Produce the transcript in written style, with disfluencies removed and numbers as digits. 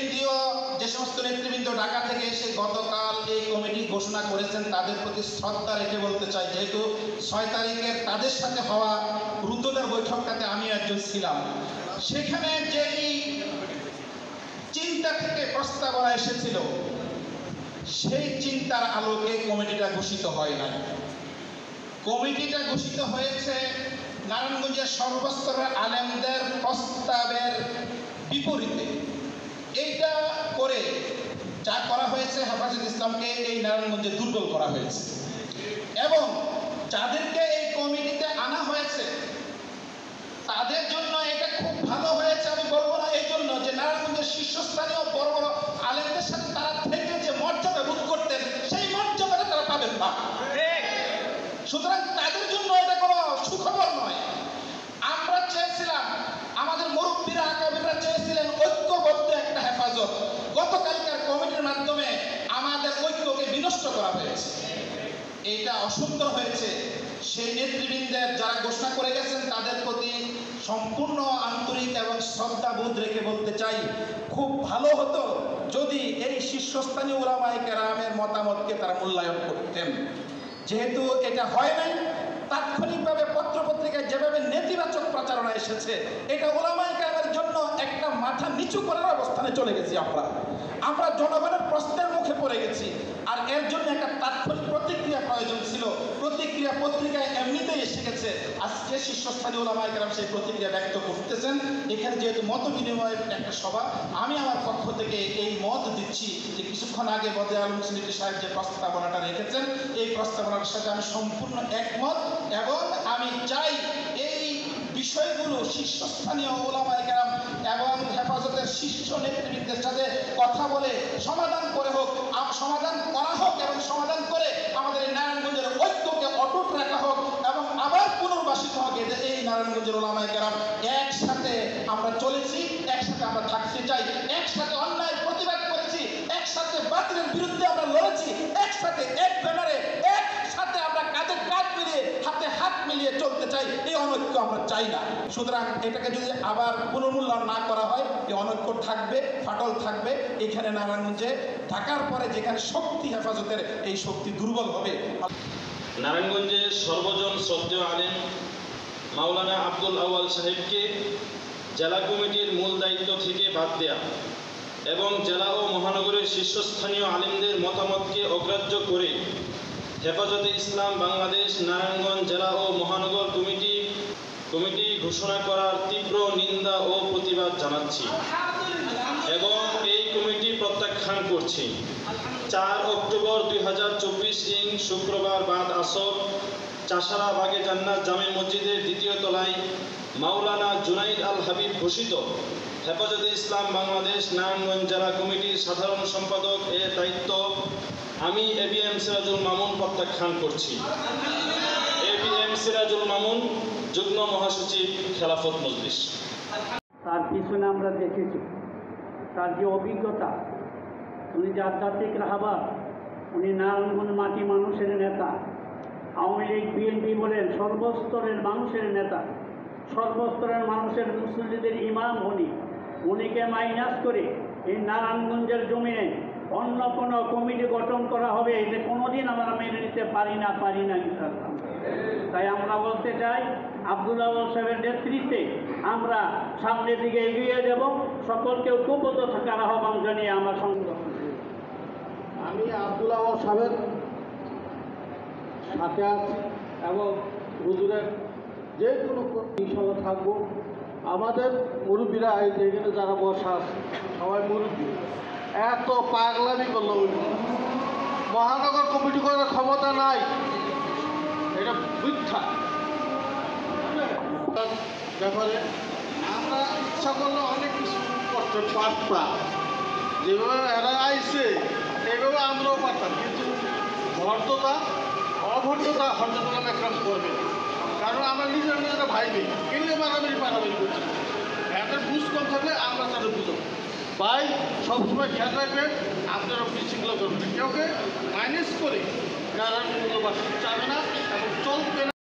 কেন্দ্রীয় যে সমস্ত নেতৃবৃন্দ ঢাকা থেকে এসে গতকাল এই কমিটি ঘোষণা করেছেন তাদের প্রতি শ্রদ্ধা রেখে বলতে চাই, যেহেতু 6 তারিখের তাদের সাথে হওয়া রুদ্ধদ্বার বৈঠকটাতে আমি একজন ছিলাম, সেখানে যেই চিন্তা থেকে প্রস্তাবনা এসেছিল সেই চিন্তার আলোকে কমিটিটা ঘোষিত হয় নাই। কমিটিটা ঘোষিত হয়েছে নারায়ণগঞ্জের সর্বস্তরের আলেমদের প্রস্তাবের বিপরীতে। এইটা করে যা করা হয়েছে, হেফাজত ইসলামকে এই নারায়ণগঞ্জে দুর্বল করা হয়েছে এবং যাদেরকে এই কমিটিতে আনা হয়েছে তাদের জন্য এটা খুব ভালো হয়েছে। আমি বলবো না এই জন্য যে নারায়ণগঞ্জের শীর্ষস্থানীয় বড় বড় আলেমদের সাথে তারা থেকে যে মর্যাদা বোধ করতেন সেই মর্যাদাটা তারা পাবেন না। সুতরাং তাদের জন্য এটা কোনো সুখবর নয়। আমরা চেয়েছিলাম, আমাদের মুরব্বীরা আকাবিররা চেয়েছিলেন ঐক্যবদ্ধ একটা হেফাজত। গতকালকার কমিটির মাধ্যমে আমাদের ঐক্যকে বিনষ্ট করা হয়েছে, এইটা অসুন্দর হয়েছে। সেই নেতৃবৃন্দের যারা ঘোষণা করে গেছেন তাদের প্রতি সম্পূর্ণ আন্তরিক এবং শ্রদ্ধাবোধ রেখে বলতে চাই, খুব ভালো হতো যদি এই শীর্ষস্থানীয় উলামায়ে কেরামের মতামতকে তারা মূল্যায়ন করতেন। যেহেতু এটা হয় নাই, তাৎক্ষণিকভাবে পত্রপত্রিকায় যেভাবে নেতিবাচক প্রচারণা এসেছে, এটা উলামায়ে কেরামের জন্য একটা মাথা নিচু করার অবস্থানে চলে গেছি। আমরা জনগণের প্রশ্নের মুখে পড়ে গেছি, আর এর জন্য একটা তাৎক্ষণিক প্রতিক্রিয়া প্রয়োজন ছিল। প্রতিক্রিয়া পত্রিকায় এমনিতেই এসে গেছে। আজকে শীর্ষস্থানীয় উলামায়ে কেরাম সেই প্রতিক্রিয়া ব্যক্ত করতেছেন। এখানে যেহেতু মত বিনিময়ের একটা সভা, আমি আমার পক্ষ থেকে এই মত দিচ্ছি যে কিছুক্ষণ আগে বদে আলম সিদ্দিকী সাহেব যে প্রস্তাবনাটা রেখেছেন, এই প্রস্তাবনার সাথে আমি সম্পূর্ণ একমত এবং আমি চাই এই বিষয়গুলো শীর্ষস্থানীয় উলামায়ে কেরাম এবং হেফাজতের শীর্ষ নেতৃবৃন্দের সাথে কথা বলে সমাধান করা হোক এবং সমাধান করে আমাদের নারায়ণগঞ্জের ঐক্যকে অটুট রাখা হোক এবং আবার পুনর্বাসিত হোক যে এই নারায়ণগঞ্জের উলামায়ে কেরাম একসাথে আমরা চলেছি, একসাথে আমরা থাকতে চাই, একসাথে অন্যায় প্রতিবাদ করেছি, একসাথে বাতিলের বিরুদ্ধে আমরা লড়েছি, একসাথে এক ব্যানারে একসাথে আমরা কাঁধে কাঁধ মিলিয়ে হাতে হাত মিলিয়ে চলতে চাই। এই অনৈক্য আমরা চাই না। সুতরাং এটাকে যদি আবার পুনর্মূল্যায়ন না করা হয়, এই অনৈক্য থাকবে, ফাটল থাকবে। এখানে নারায়ণগঞ্জে ঢাকার পরে যেখানে শক্তি হেফাজতের, এই শক্তি দুর্বল হবে। নারায়ণগঞ্জের সর্বজন শ্রদ্ধেয় আলেম মাওলানা আব্দুল আউয়াল সাহেবকে জেলা কমিটির মূল দায়িত্ব থেকে বাদ দেয়া এবং জেলা ও মহানগরের শীর্ষস্থানীয় আলেমদের মতামতকে অগ্রাহ্য করে হেফাজতে ইসলাম বাংলাদেশ নারায়ণগঞ্জ জেলা ও মহানগর কমিটি ঘোষণা করার তীব্র নিন্দা ও প্রতিবাদ জানাচ্ছি এবং এই কমিটি প্রত্যাখ্যান করছি। 4 অক্টোবর 2024 ইং শুক্রবার বাদ আসর চাষারা বাগে জান্নাত জামে মসজিদের 2য় তলায় মাওলানা জুনাইদ আল হাবিব ঘোষিত হেফাজতে ইসলাম বাংলাদেশ নারায়ণগঞ্জ জেলা কমিটির সাধারণ সম্পাদক এর দায়িত্ব আমি এবিএম সিরাজুল মামুন প্রত্যাখ্যান করছি। এবিএম সিরাজুল মামুন, যুগ্ম মহাসচিব, খেলাফত মজলিস। তার পিছনে আমরা দেখেছি তার যে অভিজ্ঞতা, উনি যে আধ্যাত্মিক রাহবার, উনি নারায়ণগঞ্জ মাটি মানুষের নেতা, আওয়ামী লীগ বিএনপি বলেন সর্বস্তরের মানুষের নেতা, সর্বস্তরের মানুষের মুসল্লিদের ইমাম উনিকে মাইনাস করে এই নারায়ণগঞ্জের জমিনে অন্য কোনো কমিটি গঠন করা হবে, এটা কোনোদিন আমরা মেনে নিতে পারি না ইনশাআল্লাহ। তাই আমরা বলতে চাই, আব্দুল আউয়াল সাহেবের নেতৃত্বে আমরা সামনের দিকে এগিয়ে যাব। সকলকে ঐক্যবদ্ধ থাকার আহ্বান জানিয়ে আমরা সংগ্রাম। আমি আব্দুল আউয়াল সাহেবের সাথে আছি এবং হুজুরের যে কোনো সঙ্গে থাকবো। আমাদের মুরব্বীরা এই যে এখানে যারা বসা আছে সবাই মুরব্বী, এত পাগলামি করলো মহানগর কমিটি করার ক্ষমতা নাই, এটা মিথ্যা ব্যাপারে। আমরা ইচ্ছা করলে অনেক কিছু করতে পারতাম, যেভাবে এরা আইছে এভাবে আমরাও পারতাম, কিন্তু অভদ্রতা হরজতলাম একরকম করবে, কারণ আমরা নিজেরা ভাই নেই, কিনলে পারাবাড়ি করছি। এদের বুঝ কম থাকলে আমরা তাদের বুঝব। ভাই সবসময় খেয়াল রাখবেন, আপনারা বিশৃঙ্খলা করবেন, কেউকে মাইনাস করে নারায়ণ চাবে না এবং চলবে না।